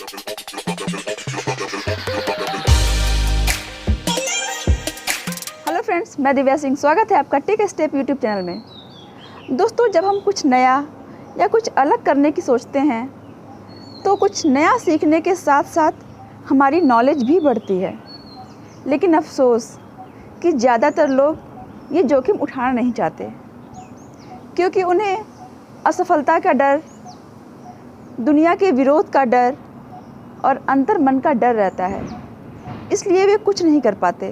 Hello friends, मैं दिव्या सिंह। स्वागत है आपका टेक स्टेप यूट्यूब चैनल में। दोस्तों, जब हम कुछ नया या कुछ अलग करने की सोचते हैं तो कुछ नया सीखने के साथ साथ हमारी नॉलेज भी बढ़ती है। लेकिन अफसोस कि ज़्यादातर लोग ये जोखिम उठाना नहीं चाहते, क्योंकि उन्हें असफलता का डर, दुनिया के विरोध का डर और अंतर्मन का डर रहता है। इसलिए वे कुछ नहीं कर पाते।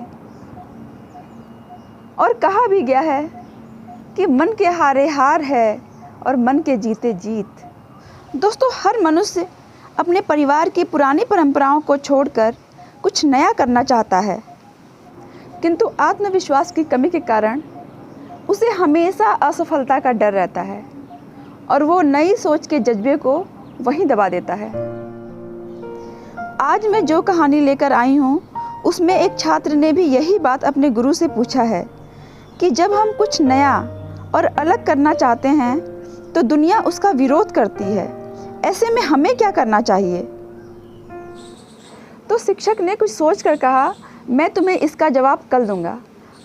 और कहा भी गया है कि मन के हारे हार है और मन के जीते जीत। दोस्तों, हर मनुष्य अपने परिवार की पुरानी परंपराओं को छोड़कर कुछ नया करना चाहता है, किंतु आत्मविश्वास की कमी के कारण उसे हमेशा असफलता का डर रहता है और वो नई सोच के जज्बे को वहीं दबा देता है। आज मैं जो कहानी लेकर आई हूँ उसमें एक छात्र ने भी यही बात अपने गुरु से पूछा है कि जब हम कुछ नया और अलग करना चाहते हैं तो दुनिया उसका विरोध करती है। ऐसे में हमें क्या करना चाहिए? तो शिक्षक ने कुछ सोच कर कहा, मैं तुम्हें इसका जवाब कल दूंगा।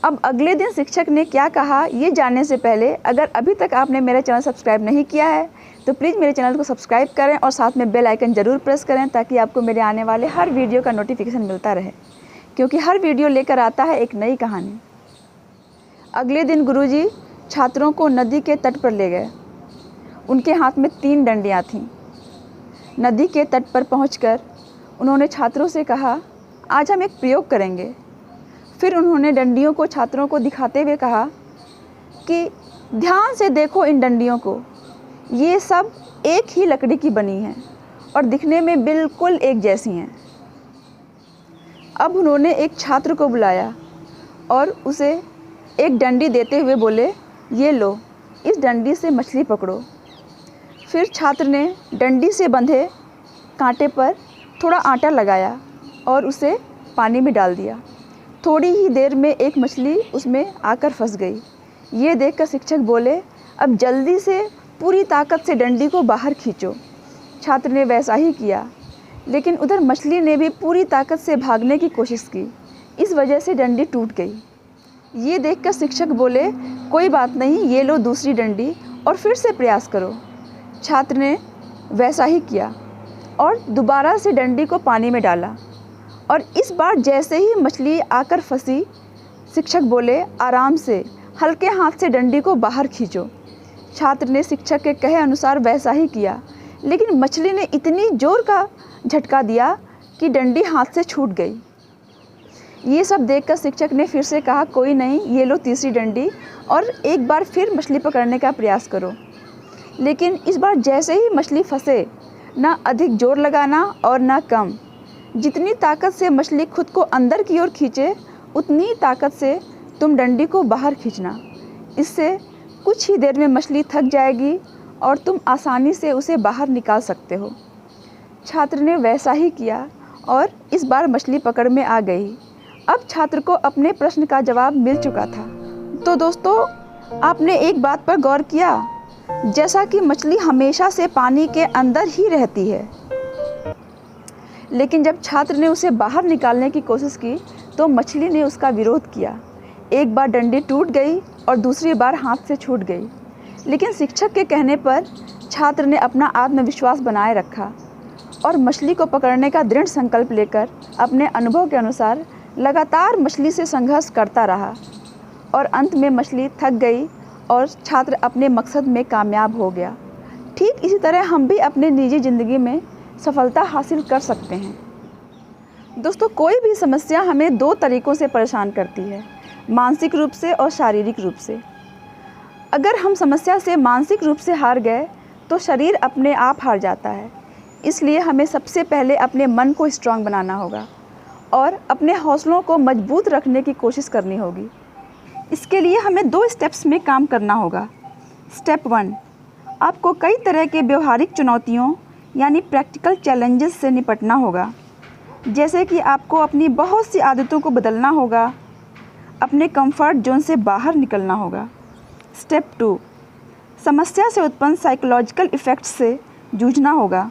अब अगले दिन शिक्षक ने क्या कहा, ये जानने से पहले अगर अभी तक आपने मेरा चैनल सब्सक्राइब नहीं किया है तो प्लीज़ मेरे चैनल को सब्सक्राइब करें और साथ में बेल आइकन ज़रूर प्रेस करें, ताकि आपको मेरे आने वाले हर वीडियो का नोटिफिकेशन मिलता रहे, क्योंकि हर वीडियो लेकर आता है एक नई कहानी। अगले दिन गुरुजी छात्रों को नदी के तट पर ले गए। उनके हाथ में 3 डंडियाँ थीं। नदी के तट पर पहुंचकर उन्होंने छात्रों से कहा, आज हम एक प्रयोग करेंगे। फिर उन्होंने डंडियों को छात्रों को दिखाते हुए कहा कि ध्यान से देखो इन डंडियों को, ये सब एक ही लकड़ी की बनी हैं और दिखने में बिल्कुल एक जैसी हैं। अब उन्होंने एक छात्र को बुलाया और उसे एक डंडी देते हुए बोले, ये लो, इस डंडी से मछली पकड़ो। फिर छात्र ने डंडी से बंधे कांटे पर थोड़ा आटा लगाया और उसे पानी में डाल दिया। थोड़ी ही देर में एक मछली उसमें आकर फंस गई। ये देखकर शिक्षक बोले, अब जल्दी से पूरी ताकत से डंडी को बाहर खींचो। छात्र ने वैसा ही किया, लेकिन उधर मछली ने भी पूरी ताकत से भागने की कोशिश की। इस वजह से डंडी टूट गई। ये देखकर शिक्षक बोले, कोई बात नहीं, ये लो दूसरी डंडी और फिर से प्रयास करो। छात्र ने वैसा ही किया और दोबारा से डंडी को पानी में डाला और इस बार जैसे ही मछली आकर फंसी, शिक्षक बोले, आराम से हल्के हाथ से डंडी को बाहर खींचो। छात्र ने शिक्षक के कहे अनुसार वैसा ही किया, लेकिन मछली ने इतनी जोर का झटका दिया कि डंडी हाथ से छूट गई। ये सब देखकर शिक्षक ने फिर से कहा, कोई नहीं, ये लो तीसरी डंडी और एक बार फिर मछली पकड़ने का प्रयास करो। लेकिन इस बार जैसे ही मछली फंसे, ना अधिक जोर लगाना और ना कम। जितनी ताकत से मछली खुद को अंदर की ओर खींचे, उतनी ताकत से तुम डंडी को बाहर खींचना। इससे कुछ ही देर में मछली थक जाएगी और तुम आसानी से उसे बाहर निकाल सकते हो। छात्र ने वैसा ही किया और इस बार मछली पकड़ में आ गई। अब छात्र को अपने प्रश्न का जवाब मिल चुका था। तो दोस्तों, आपने एक बात पर गौर किया, जैसा कि मछली हमेशा से पानी के अंदर ही रहती है, लेकिन जब छात्र ने उसे बाहर निकालने की कोशिश की तो मछली ने उसका विरोध किया। एक बार डंडी टूट गई और दूसरी बार हाथ से छूट गई, लेकिन शिक्षक के कहने पर छात्र ने अपना आत्मविश्वास बनाए रखा और मछली को पकड़ने का दृढ़ संकल्प लेकर अपने अनुभव के अनुसार लगातार मछली से संघर्ष करता रहा और अंत में मछली थक गई और छात्र अपने मकसद में कामयाब हो गया। ठीक इसी तरह हम भी अपने निजी ज़िंदगी में सफलता हासिल कर सकते हैं। दोस्तों, कोई भी समस्या हमें 2 तरीक़ों से परेशान करती है, मानसिक रूप से और शारीरिक रूप से। अगर हम समस्या से मानसिक रूप से हार गए तो शरीर अपने आप हार जाता है। इसलिए हमें सबसे पहले अपने मन को स्ट्रांग बनाना होगा और अपने हौसलों को मजबूत रखने की कोशिश करनी होगी। इसके लिए हमें 2 स्टेप्स में काम करना होगा। स्टेप 1, आपको कई तरह के व्यवहारिक चुनौतियों यानी प्रैक्टिकल चैलेंजेस से निपटना होगा, जैसे कि आपको अपनी बहुत सी आदतों को बदलना होगा, अपने कंफर्ट जोन से बाहर निकलना होगा। स्टेप 2, समस्या से उत्पन्न साइकोलॉजिकल इफ़ेक्ट्स से जूझना होगा।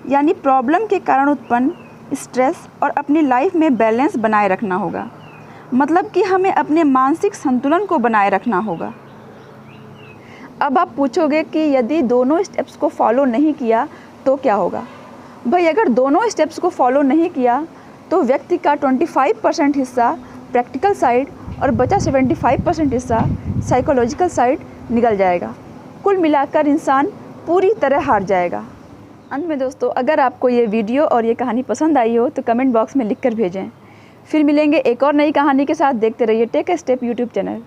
यानी प्रॉब्लम के कारण उत्पन्न स्ट्रेस और अपनी लाइफ में बैलेंस बनाए रखना होगा। मतलब कि हमें अपने मानसिक संतुलन को बनाए रखना होगा। अब आप पूछोगे कि यदि दोनों स्टेप्स को फॉलो नहीं किया तो क्या होगा? भाई अगर दोनों स्टेप्स को फॉलो नहीं किया तो व्यक्ति का 25% हिस्सा प्रैक्टिकल साइड और बचा 75% हिस्सा साइकोलॉजिकल साइड निकल जाएगा। कुल मिलाकर इंसान पूरी तरह हार जाएगा। अंत में दोस्तों, अगर आपको ये वीडियो और ये कहानी पसंद आई हो तो कमेंट बॉक्स में लिख कर भेजें। फिर मिलेंगे एक और नई कहानी के साथ। देखते रहिए take a step YouTube channel.